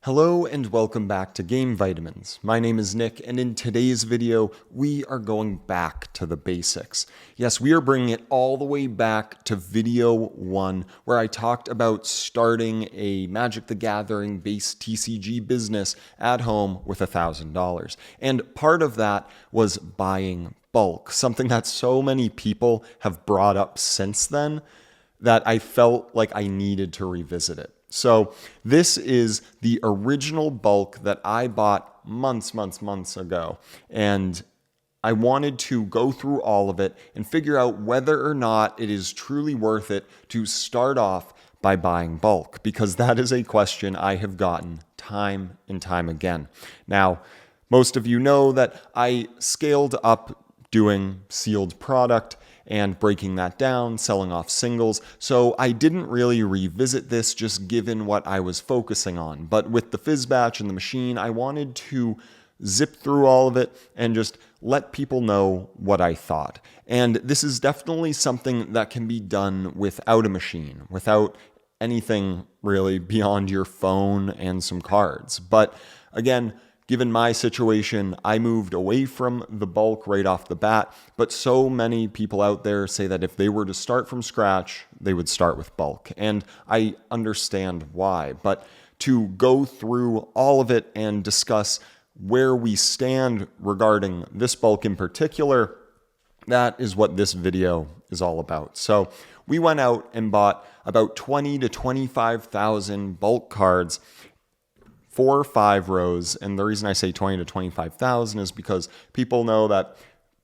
Hello and welcome back to Game Vitamins. My name is Nick, and in today's video, we are going back to the basics. Yes, we are bringing it all the way back to video 1, where I talked about starting a Magic the Gathering based TCG business at home with $1,000. And part of that was buying bulk, something that so many people have brought up since then that I felt like I needed to revisit it. So this is the original bulk that I bought months ago. And I wanted to go through all of it and figure out whether or not it is truly worth it to start off by buying bulk, because that is a question I have gotten time and time again. Now, most of you know that I scaled up doing sealed product and breaking that down, selling off singles. So I didn't really revisit this just given what I was focusing on. But with the fizz batch and the machine, I wanted to zip through all of it and just let people know what I thought. And this is definitely something that can be done without a machine, without anything really beyond your phone and some cards. But again, given my situation, I moved away from the bulk right off the bat, but so many people out there say that if they were to start from scratch, they would start with bulk. And I understand why, but to go through all of it and discuss where we stand regarding this bulk in particular, that is what this video is all about. So we went out and bought about 20 to 25,000 bulk cards, 4 or 5 rows. And the reason I say 20 to 25,000 is because people know that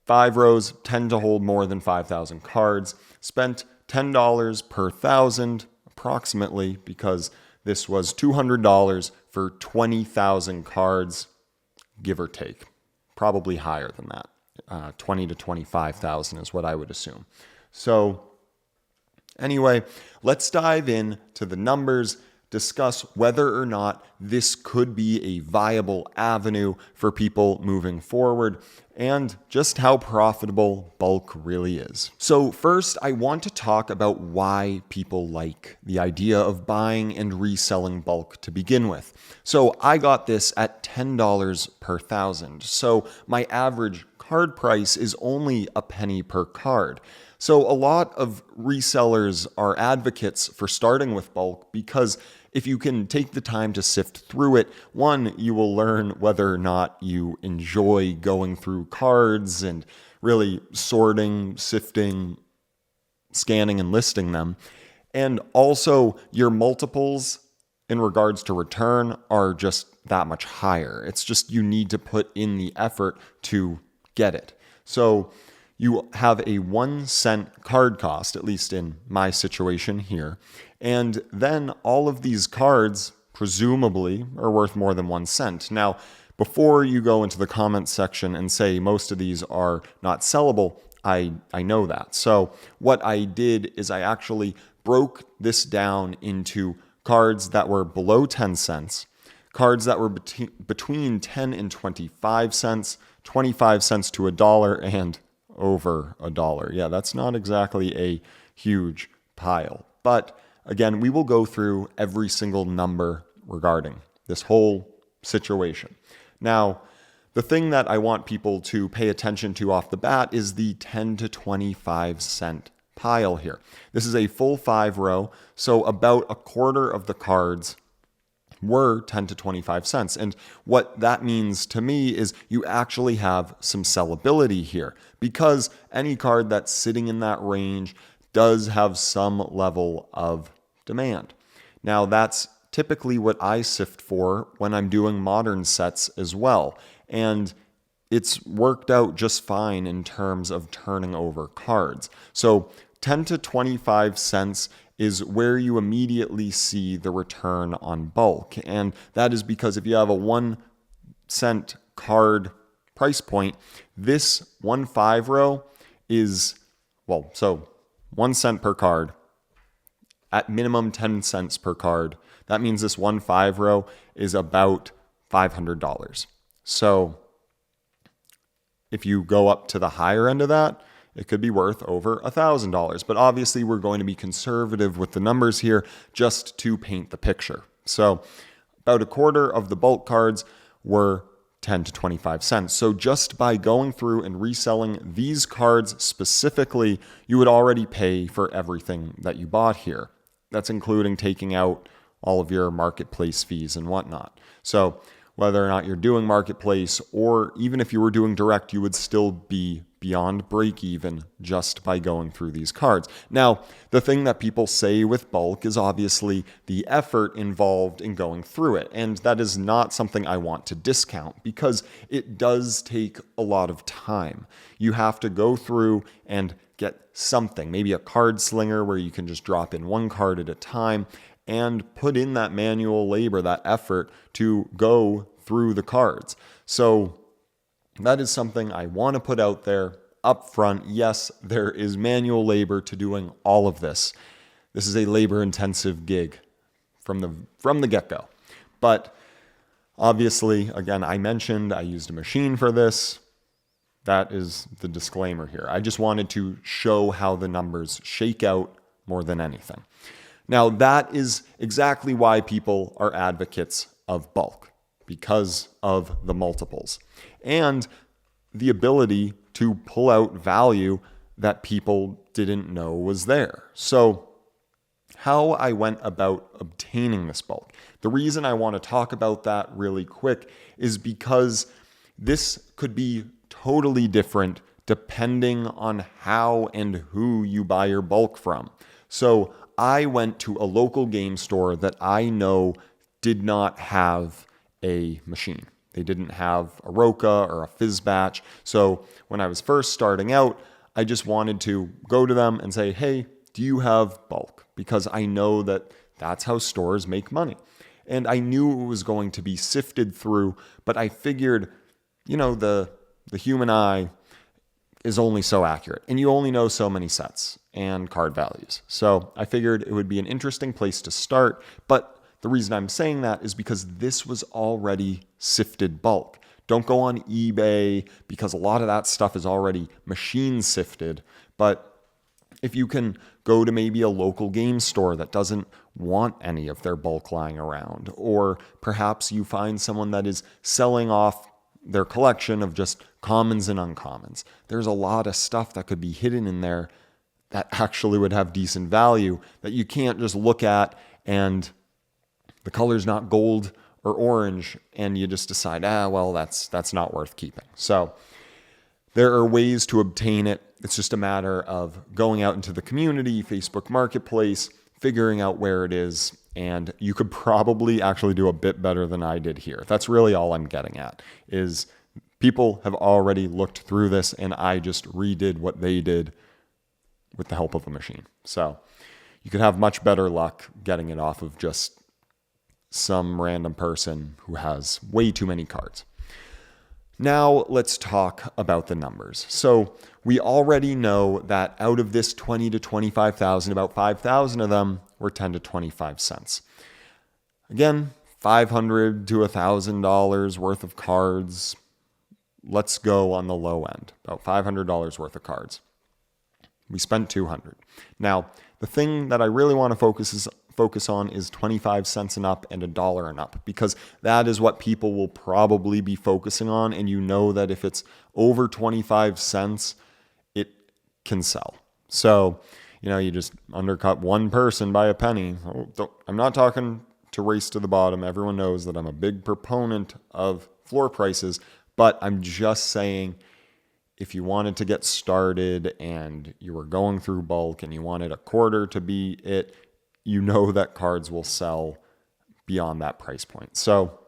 5 rows tend to hold more than 5,000 cards. Spent $10 per 1,000 approximately, because this was $200 for 20,000 cards, give or take. Probably higher than that. 20 to 25,000 is what I would assume. So anyway, let's dive in to the numbers, discuss whether or not this could be a viable avenue for people moving forward, and just how profitable bulk really is. So first, I want to talk about why people like the idea of buying and reselling bulk to begin with. So I got this at $10 per 1,000. So my average card price is only a penny per card. So a lot of resellers are advocates for starting with bulk because if you can take the time to sift through it, one, you will learn whether or not you enjoy going through cards and really sorting, sifting, scanning, and listing them. And also, your multiples in regards to return are just that much higher. It's just you need to put in the effort to get it. So you have a 1 cent card cost, at least in my situation here. And then all of these cards, presumably, are worth more than 1 cent. Now, before you go into the comments section and say most of these are not sellable, I know that. So what I did is I actually broke this down into cards that were below 10 cents, cards that were between 10 and 25 cents, 25 cents to $1, and over $1. Yeah, that's not exactly a huge pile. But again, we will go through every single number regarding this whole situation. Now, the thing that I want people to pay attention to off the bat is the 10 to 25 cent pile here. This is a full 5 row, so about a quarter of the cards were 10 to 25 cents. And what that means to me is you actually have some sellability here, because any card that's sitting in that range does have some level of demand. Now, that's typically what I sift for when I'm doing modern sets as well. And it's worked out just fine in terms of turning over cards. So 10 to 25 cents is where you immediately see the return on bulk. And that is because if you have a 1 cent card price point, this 1 5 row is, so 1 cent per card, at minimum 10 cents per card. That means this 1 5 row is about $500. So if you go up to the higher end of that, it could be worth over $1,000. But obviously, we're going to be conservative with the numbers here just to paint the picture. So About a quarter of the bulk cards were 10 to 25 cents. So just by going through and reselling these cards specifically, you would already pay for everything that you bought here. That's including taking out all of your marketplace fees and whatnot. So whether or not you're doing marketplace, or even if you were doing direct, you would still be beyond break even just by going through these cards. Now, the thing that people say with bulk is obviously the effort involved in going through it. And that is not something I want to discount, because it does take a lot of time. You have to go through and get something, maybe a card slinger where you can just drop in one card at a time, and put in that manual labor, that effort to go through the cards. So that is something I want to put out there up front. Yes, there is manual labor to doing all of this. This is a labor-intensive gig from the get-go. But obviously, again, I mentioned I used a machine for this. That is the disclaimer here. I just wanted to show how the numbers shake out more than anything. Now, that is exactly why people are advocates of bulk, because of the multiples and the ability to pull out value that people didn't know was there. So how I went about obtaining this bulk. The reason I want to talk about that really quick is because this could be totally different depending on how and who you buy your bulk from. So I went to a local game store that I know did not have a machine. They didn't have a Roca or a Fizzbatch. So when I was first starting out, I just wanted to go to them and say, hey, do you have bulk? Because I know that that's how stores make money. And I knew it was going to be sifted through, but I figured, the human eye is only so accurate, and you only know so many sets and card values. So I figured it would be an interesting place to start, but the reason I'm saying that is because this was already sifted bulk. Don't go on eBay, because a lot of that stuff is already machine sifted. But if you can go to maybe a local game store that doesn't want any of their bulk lying around, or perhaps you find someone that is selling off their collection of just commons and uncommons. There's a lot of stuff that could be hidden in there that actually would have decent value that you can't just look at and the color's not gold or orange and you just decide, well, that's not worth keeping. So there are ways to obtain it. It's just a matter of going out into the community, Facebook Marketplace, figuring out where it is, and you could probably actually do a bit better than I did here. That's really all I'm getting at, is people have already looked through this and I just redid what they did with the help of a machine. So you could have much better luck getting it off of just some random person who has way too many cards. Now let's talk about the numbers. So we already know that out of this 20 to 25,000, about 5,000 of them were 10 to 25 cents. Again, $500 to $1,000 worth of cards. Let's go on the low end, about $500 worth of cards. We spent $200. Now, the thing that I really want to focus on is 25 cents and up and $1 and up, because that is what people will probably be focusing on. And you know that if it's over 25 cents, it can sell. So, you just undercut one person by a penny. I'm not talking to race to the bottom. Everyone knows that I'm a big proponent of floor prices, but I'm just saying, if you wanted to get started and you were going through bulk and you wanted a quarter to be it, you know that cards will sell beyond that price point. So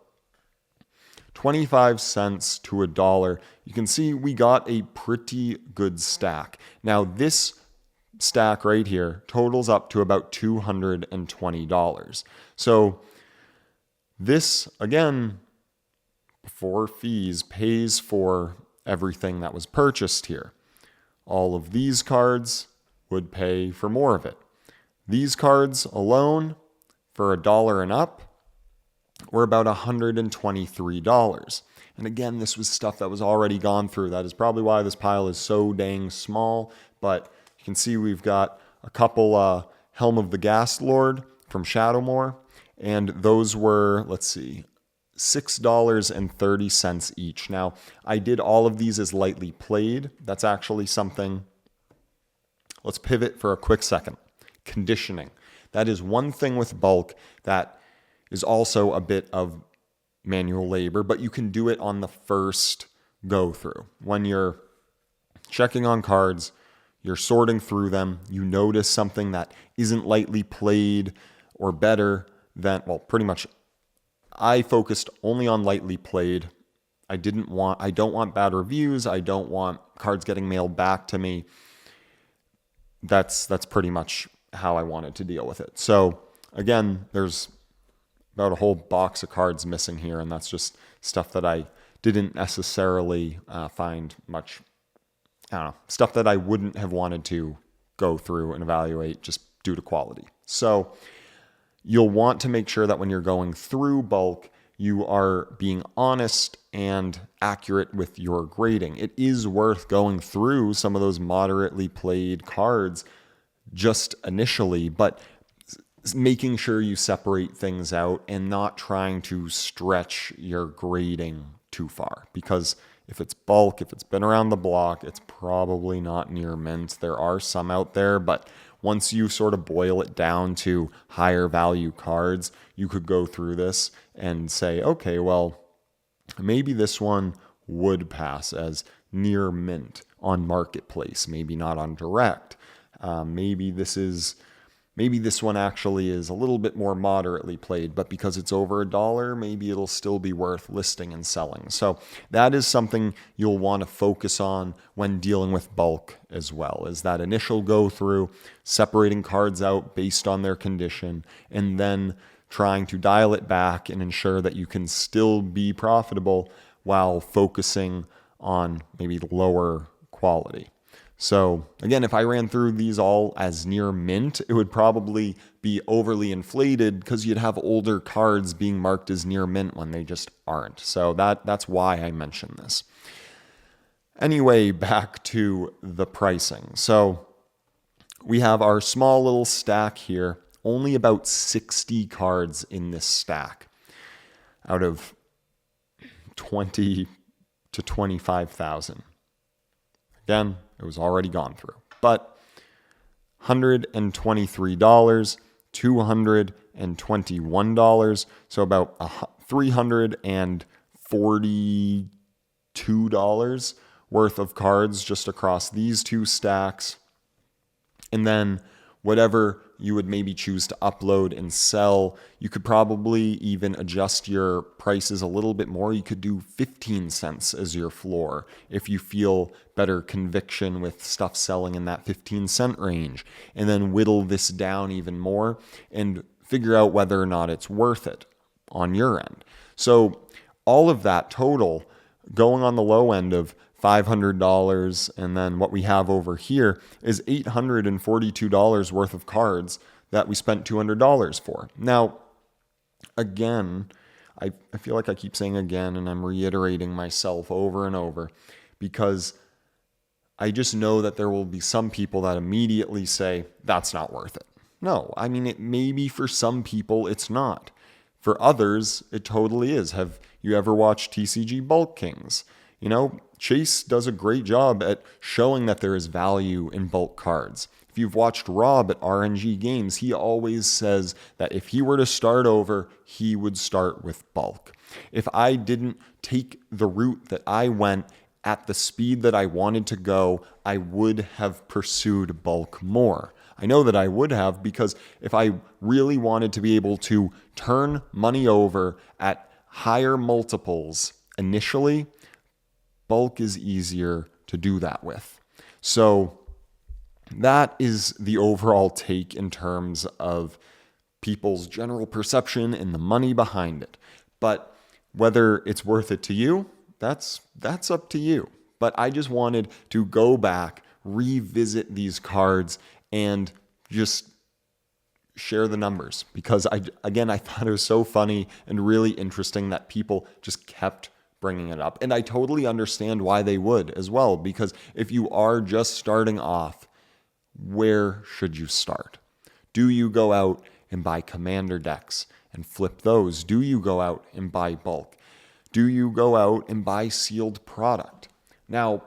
25 cents to $1, you can see we got a pretty good stack. Now this stack right here totals up to about $220. So this, again, before fees, pays for everything that was purchased here. All of these cards would pay for more of it. These cards alone, for $1 and up, were about $123. And again, this was stuff that was already gone through. That is probably why this pile is so dang small. But you can see we've got a couple Helm of the Ghast Lord from Shadowmoor. And those were, let's see, $6.30 each. Now, I did all of these as lightly played. That's actually something. Let's pivot for a quick second. Conditioning. That is one thing with bulk that is also a bit of manual labor, but you can do it on the first go through. When you're checking on cards, you're sorting through them, you notice something that isn't lightly played or better than, well, pretty much I focused only on lightly played. I don't want bad reviews. I don't want cards getting mailed back to me. That's pretty much how I wanted to deal with it. So again, there's about a whole box of cards missing here, and that's just stuff that I didn't necessarily find much, I don't know, stuff that I wouldn't have wanted to go through and evaluate just due to quality. So you'll want to make sure that when you're going through bulk, you are being honest and accurate with your grading. It is worth going through some of those moderately played cards just initially, but making sure you separate things out and not trying to stretch your grading too far. Because if it's bulk, if it's been around the block, it's probably not near mint. There are some out there, but once you sort of boil it down to higher value cards, you could go through this and say, okay, well, maybe this one would pass as near mint on marketplace, maybe not on direct. Maybe this one actually is a little bit more moderately played, but because it's over $1, maybe it'll still be worth listing and selling. So that is something you'll want to focus on when dealing with bulk as well, is that initial go through, separating cards out based on their condition, and then trying to dial it back and ensure that you can still be profitable while focusing on maybe lower quality. So again, if I ran through these all as near mint, it would probably be overly inflated because you'd have older cards being marked as near mint when they just aren't. So that's why I mentioned this. Anyway, back to the pricing. So we have our small little stack here, only about 60 cards in this stack out of 20 to 25,000. Again, it was already gone through. But $123, $221, so about $342 worth of cards just across these two stacks. And then whatever you would maybe choose to upload and sell, you could probably even adjust your prices a little bit more. You could do 15 cents as your floor if you feel better conviction with stuff selling in that 15-cent range, and then whittle this down even more and figure out whether or not it's worth it on your end. So all of that total going on the low end of $500, and then what we have over here is $842 worth of cards that we spent $200 for. Now, again, I feel like I keep saying again, and I'm reiterating myself over and over, because I just know that there will be some people that immediately say, that's not worth it. No, I mean, it maybe for some people it's not. For others, it totally is. Have you ever watched TCG Bulk Kings? You know, Chase does a great job at showing that there is value in bulk cards. If you've watched Rob at RNG Games, he always says that if he were to start over, he would start with bulk. If I didn't take the route that I went at the speed that I wanted to go, I would have pursued bulk more. I know that I would have, because if I really wanted to be able to turn money over at higher multiples initially, bulk is easier to do that with. So that is the overall take in terms of people's general perception and the money behind it. But whether it's worth it to you, that's up to you. But I just wanted to go back, revisit these cards, and just share the numbers, because I thought it was so funny and really interesting that people just kept bringing it up. And I totally understand why they would as well, because if you are just starting off, where should you start? Do you go out and buy commander decks and flip those? Do you go out and buy bulk? Do you go out and buy sealed product? Now,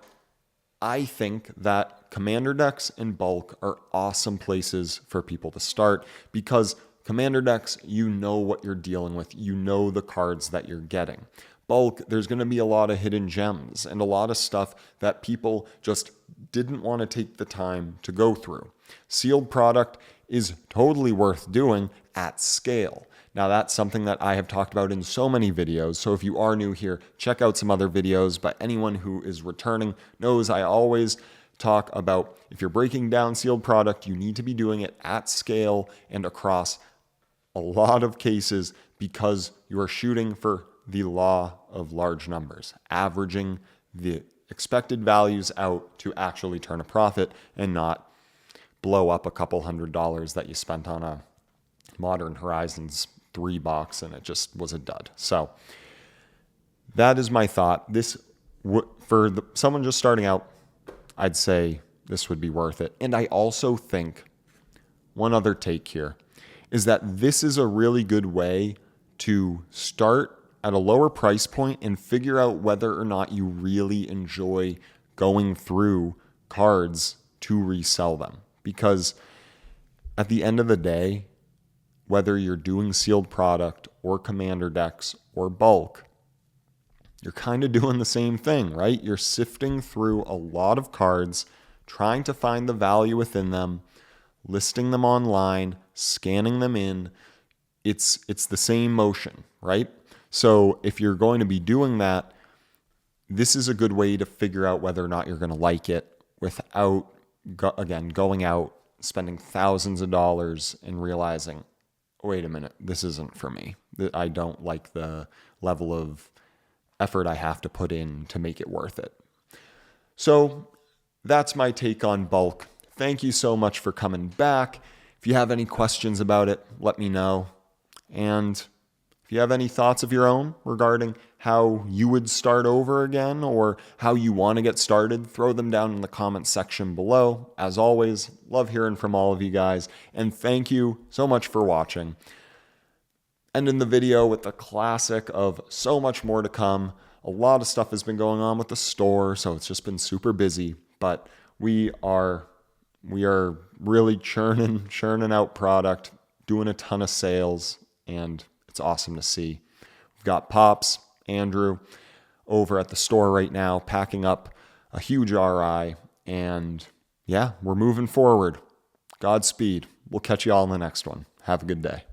I think that commander decks and bulk are awesome places for people to start because commander decks, you know what you're dealing with. You know the cards that you're getting. Bulk, there's going to be a lot of hidden gems and a lot of stuff that people just didn't want to take the time to go through. Sealed product is totally worth doing at scale. Now, that's something that I have talked about in so many videos. So if you are new here, check out some other videos. But anyone who is returning knows I always talk about if you're breaking down sealed product, you need to be doing it at scale and across a lot of cases because you are shooting for the law of large numbers, averaging the expected values out to actually turn a profit and not blow up a couple $100 that you spent on a Modern Horizons 3 box and it just was a dud. So that is my thought. This for someone just starting out, I'd say this would be worth it. And I also think one other take here is that this is a really good way to start at a lower price point and figure out whether or not you really enjoy going through cards to resell them. Because at the end of the day, whether you're doing sealed product or commander decks or bulk, you're kind of doing the same thing, right? You're sifting through a lot of cards, trying to find the value within them, listing them online, scanning them in. It's the same motion, right? So if you're going to be doing that, this is a good way to figure out whether or not you're going to like it without, going out, spending thousands of dollars and realizing, wait a minute, this isn't for me. I don't like the level of effort I have to put in to make it worth it. So that's my take on bulk. Thank you so much for coming back. If you have any questions about it, let me know. And if you have any thoughts of your own regarding how you would start over again or how you want to get started, throw them down in the comments section below. As always, love hearing from all of you guys. And thank you so much for watching. Ending the video with the classic of so much more to come. A lot of stuff has been going on with the store, so it's just been super busy. But we are really churning out product, doing a ton of sales, and it's awesome to see. We've got Pops, Andrew, over at the store right now, packing up a huge RI. And yeah, we're moving forward. Godspeed. We'll catch you all in the next one. Have a good day.